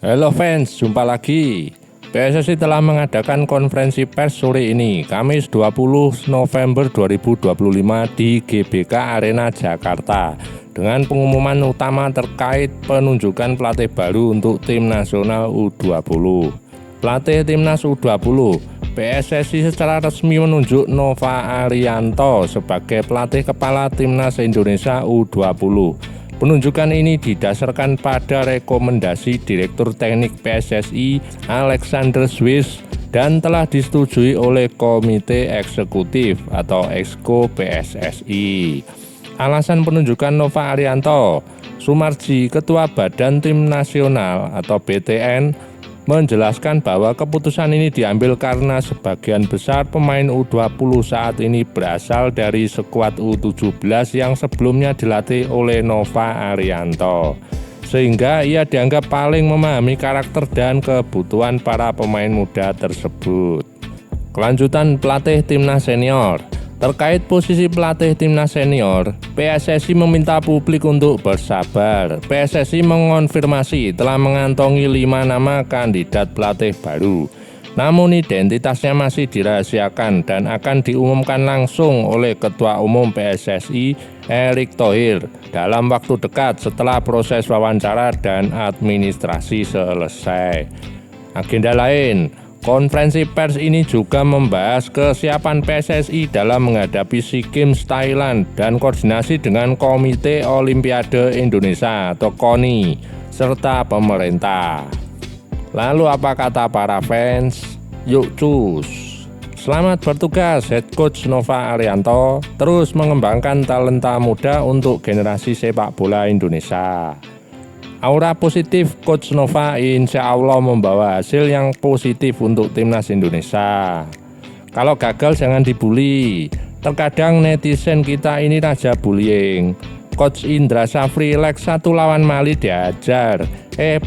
Halo fans, jumpa lagi. PSSI telah mengadakan konferensi pers sore ini, Kamis 20 November 2025 di GBK Arena Jakarta dengan pengumuman utama terkait penunjukan pelatih baru untuk tim nasional U20. Pelatih timnas U20, PSSI secara resmi menunjuk Nova Arianto sebagai pelatih kepala timnas Indonesia U20. Penunjukan ini didasarkan pada rekomendasi Direktur Teknik PSSI Alexander Swiss dan telah disetujui oleh Komite Eksekutif atau Exco PSSI. Alasan penunjukan Nova Arianto, Sumarji, Ketua Badan Tim Nasional atau BTN, menjelaskan bahwa keputusan ini diambil karena sebagian besar pemain U20 saat ini berasal dari skuad U17 yang sebelumnya dilatih oleh Nova Arianto, sehingga ia dianggap paling memahami karakter dan kebutuhan para pemain muda tersebut. Kelanjutan pelatih timnas senior. Terkait posisi pelatih timnas senior, PSSI meminta publik untuk bersabar. PSSI mengonfirmasi telah mengantongi 5 nama kandidat pelatih baru. Namun identitasnya masih dirahasiakan dan akan diumumkan langsung oleh Ketua Umum PSSI Erick Thohir dalam waktu dekat setelah proses wawancara dan administrasi selesai. Agenda lain, konferensi pers ini juga membahas kesiapan PSSI dalam menghadapi SEA Games Thailand dan koordinasi dengan Komite Olimpiade Indonesia atau KONI serta pemerintah. Lalu apa kata para fans? Yuk cus! Selamat bertugas Head Coach Nova Arianto, terus mengembangkan talenta muda untuk generasi sepak bola Indonesia. Aura positif Coach Nova insya Allah membawa hasil yang positif untuk timnas Indonesia. Kalau gagal jangan dibully. Terkadang netizen kita ini raja bullying. Coach Indra Safri leg 1 lawan Mali diajar.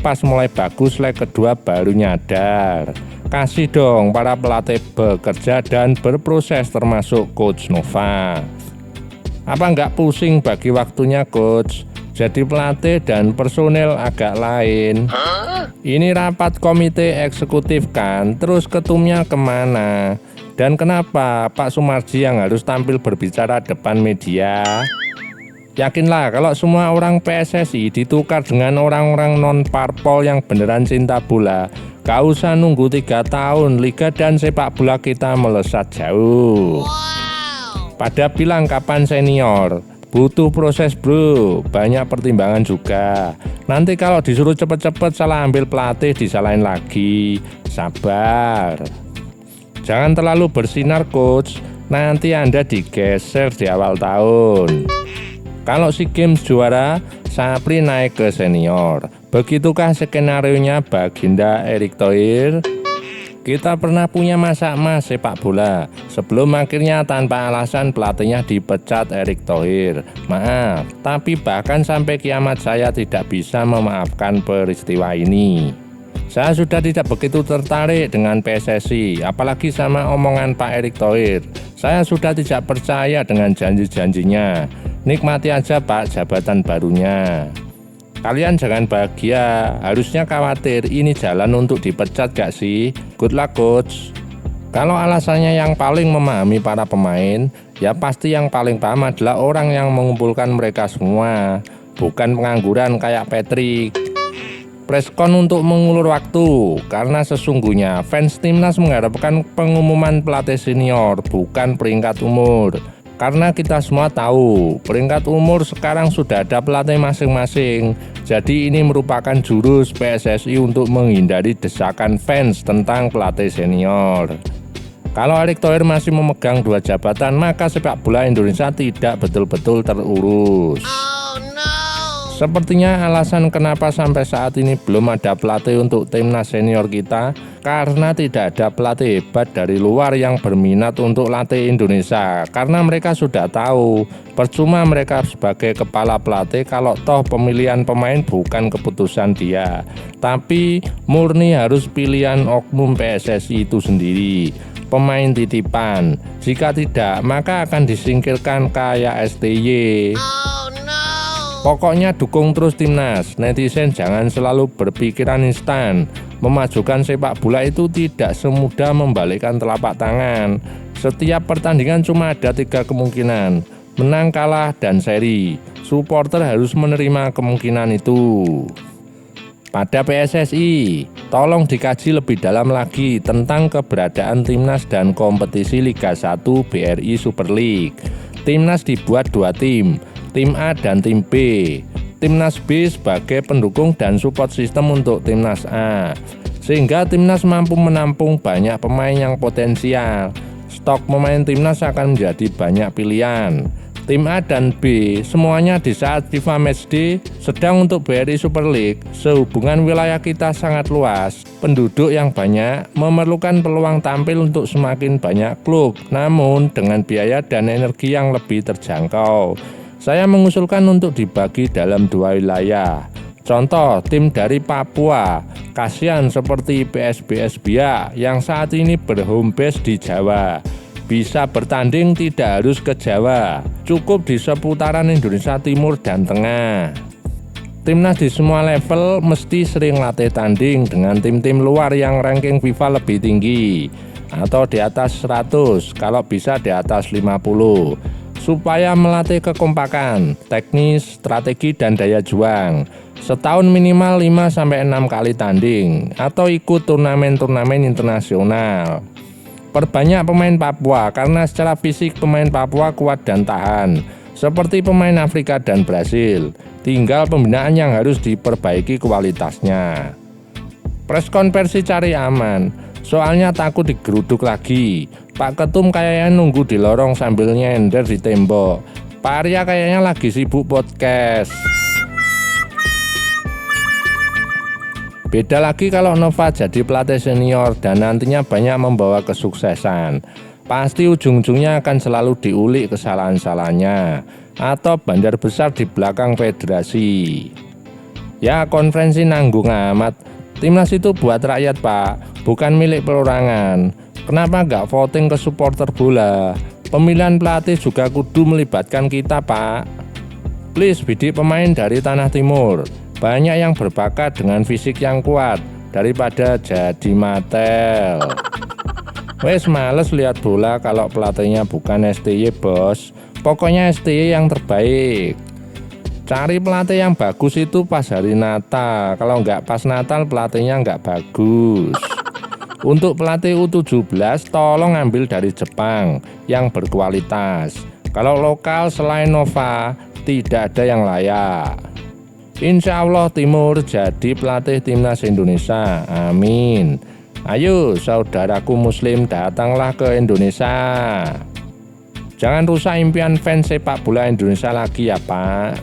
Pas mulai bagus leg kedua baru nyadar. Kasih dong para pelatih bekerja dan berproses termasuk Coach Nova. Apa nggak pusing bagi waktunya Coach? Jadi pelatih dan personel agak lain. Ini rapat komite eksekutif kan, terus ketumnya kemana? Dan kenapa Pak Sumarji yang harus tampil berbicara depan media? Yakinlah kalau semua orang PSSI ditukar dengan orang-orang non-parpol yang beneran cinta bola, gak usah nunggu 3 tahun liga dan sepak bola kita melesat jauh. Pada bilang kapan senior? Butuh proses bro, banyak pertimbangan juga. Nanti kalau disuruh cepet-cepet salah ambil pelatih disalahin lagi. Sabar. Jangan terlalu bersinar coach, nanti Anda digeser di awal tahun. Kalau SEA Games juara, Sapri naik ke senior. Begitukah skenarionya Baginda Erick Thohir? Kita pernah punya masa emas sepak bola sebelum akhirnya tanpa alasan pelatihnya dipecat Erick Thohir. Maaf, tapi bahkan sampai kiamat saya tidak bisa memaafkan peristiwa ini. Saya sudah tidak begitu tertarik dengan PSSI, apalagi sama omongan Pak Erick Thohir. Saya sudah tidak percaya dengan janji-janjinya. Nikmati aja Pak jabatan barunya. Kalian jangan bahagia, harusnya khawatir ini jalan untuk dipecat gak sih? Good luck coach. Kalau alasannya yang paling memahami para pemain, ya pasti yang paling paham adalah orang yang mengumpulkan mereka semua, bukan pengangguran kayak Patrick. Preskon untuk mengulur waktu, karena sesungguhnya fans timnas mengharapkan pengumuman pelatih senior, bukan peringkat umur. Karena kita semua tahu, peringkat umur sekarang sudah ada pelatih masing-masing. Jadi ini merupakan jurus PSSI untuk menghindari desakan fans tentang pelatih senior. Kalau Erick Thohir masih memegang 2 jabatan, maka sepak bola Indonesia tidak betul-betul terurus. Sepertinya alasan kenapa sampai saat ini belum ada pelatih untuk timnas senior kita, karena tidak ada pelatih hebat dari luar yang berminat untuk latih Indonesia. Karena mereka sudah tahu, percuma mereka sebagai kepala pelatih kalau toh pemilihan pemain bukan keputusan dia, tapi murni harus pilihan oknum PSSI itu sendiri. Pemain titipan, jika tidak maka akan disingkirkan kayak STY. Pokoknya dukung terus timnas. Netizen jangan selalu berpikiran instan. Memajukan sepak bola itu tidak semudah membalikkan telapak tangan. Setiap pertandingan cuma ada 3 kemungkinan, menang, kalah, dan seri. Supporter harus menerima kemungkinan itu. Pada PSSI, tolong dikaji lebih dalam lagi tentang keberadaan timnas dan kompetisi Liga 1 BRI Super League. Timnas dibuat 2 tim, tim A dan tim B. Timnas B sebagai pendukung dan support sistem untuk timnas A, sehingga timnas mampu menampung banyak pemain yang potensial. Stok pemain timnas akan menjadi banyak pilihan. Tim A dan B semuanya di saat FIFA Matchday sedang untuk BRI Super League. Sehubungan wilayah kita sangat luas, penduduk yang banyak memerlukan peluang tampil untuk semakin banyak klub, namun dengan biaya dan energi yang lebih terjangkau. Saya mengusulkan untuk dibagi dalam 2 wilayah. Contoh, tim dari Papua, kasihan seperti PSBS Biak yang saat ini berhome base di Jawa. Bisa bertanding tidak harus ke Jawa, cukup di seputaran Indonesia Timur dan Tengah. Timnas di semua level mesti sering latih tanding dengan tim-tim luar yang ranking FIFA lebih tinggi, atau di atas 100, kalau bisa di atas 50, supaya melatih kekompakan, teknis, strategi, dan daya juang. Setahun minimal 5-6 kali tanding, atau ikut turnamen-turnamen internasional. Perbanyak pemain Papua karena secara fisik pemain Papua kuat dan tahan, seperti pemain Afrika dan Brasil. Tinggal pembinaan yang harus diperbaiki kualitasnya. Press konversi cari aman, soalnya takut digeruduk lagi. Pak Ketum kayaknya nunggu di lorong sambil nyender di tembok. Pak Arya kayaknya lagi sibuk podcast. Beda lagi kalau Nova jadi pelatih senior dan nantinya banyak membawa kesuksesan. Pasti ujung-ujungnya akan selalu diulik kesalahan-kesalahannya atau bandar besar di belakang federasi. Ya, konferensi nanggung amat. Timnas itu buat rakyat, Pak, bukan milik perorangan. Kenapa nggak voting ke supporter bola? Pemilihan pelatih juga kudu melibatkan kita, Pak. Please bidik pemain dari Tanah Timur. Banyak yang berbakat dengan fisik yang kuat daripada jadi matel. Wes males lihat bola kalau pelatihnya bukan STY, bos. Pokoknya STY yang terbaik. Cari pelatih yang bagus itu pas hari Natal. Kalau nggak pas Natal pelatihnya nggak bagus. Untuk pelatih U17 tolong ambil dari Jepang yang berkualitas. Kalau lokal selain Nova tidak ada yang layak. Insya Allah Timur jadi pelatih timnas Indonesia, amin. Ayo saudaraku muslim, datanglah ke Indonesia. Jangan rusak impian fans sepak bola Indonesia lagi ya, Pak.